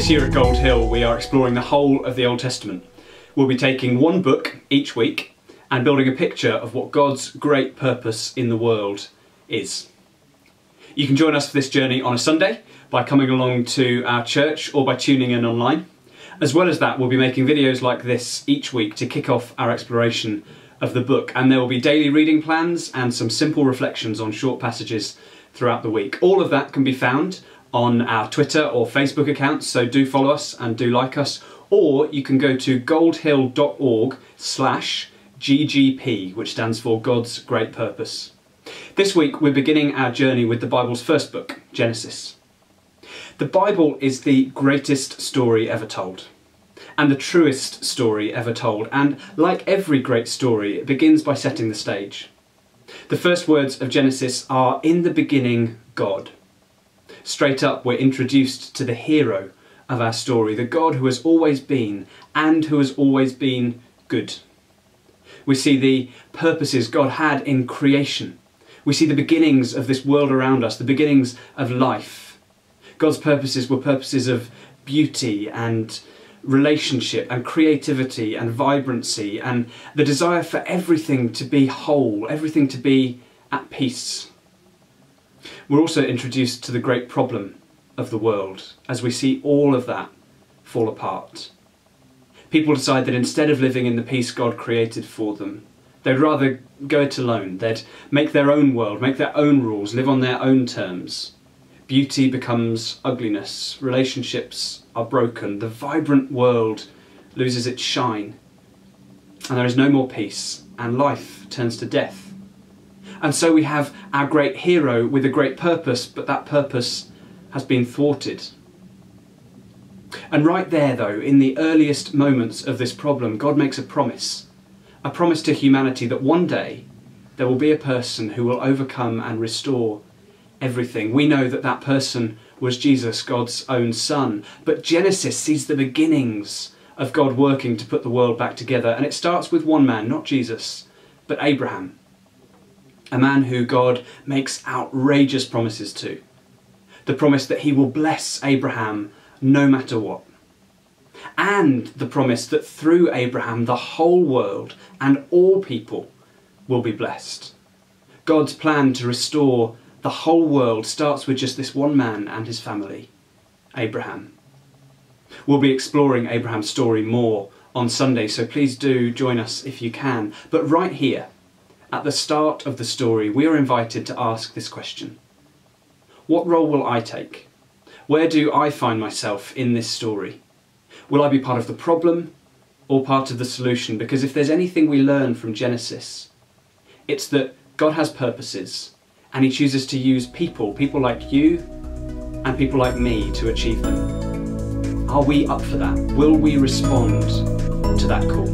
This year at Gold Hill we are exploring the whole of the Old Testament. We'll be taking one book each week and building a picture of what God's great purpose in the world is. You can join us for this journey on a Sunday by coming along to our church or by tuning in online. As well as that, we'll be making videos like this each week to kick off our exploration of the book, and there will be daily reading plans and some simple reflections on short passages throughout the week. All of that can be found on our Twitter or Facebook accounts, so do follow us and do like us, or you can go to goldhill.org/GGP, which stands for God's Great Purpose. This week we're beginning our journey with the Bible's first book, Genesis. The Bible is the greatest story ever told, and the truest story ever told, and like every great story, it begins by setting the stage. The first words of Genesis are, "In the beginning, God." Straight up, we're introduced to the hero of our story, the God who has always been, and who has always been good. We see the purposes God had in creation. We see the beginnings of this world around us, the beginnings of life. God's purposes were purposes of beauty and relationship and creativity and vibrancy and the desire for everything to be whole, everything to be at peace. We're also introduced to the great problem of the world as we see all of that fall apart. People decide that instead of living in the peace God created for them, they'd rather go it alone. They'd make their own world, make their own rules, live on their own terms. Beauty becomes ugliness, relationships are broken, the vibrant world loses its shine, and there is no more peace, and life turns to death. And so we have our great hero with a great purpose, but that purpose has been thwarted. And right there though, in the earliest moments of this problem, God makes a promise to humanity that one day there will be a person who will overcome and restore everything. We know that that person was Jesus, God's own son. But Genesis sees the beginnings of God working to put the world back together. And it starts with one man, not Jesus, but Abraham. A man who God makes outrageous promises to. The promise that he will bless Abraham no matter what. And the promise that through Abraham the whole world and all people will be blessed. God's plan to restore the whole world starts with just this one man and his family, Abraham. We'll be exploring Abraham's story more on Sunday, so please do join us if you can. But right here, at the start of the story, we are invited to ask this question. What role will I take? Where do I find myself in this story? Will I be part of the problem or part of the solution? Because if there's anything we learn from Genesis, it's that God has purposes, and he chooses to use people like you and people like me to achieve them. Are we up for that? Will we respond to that call?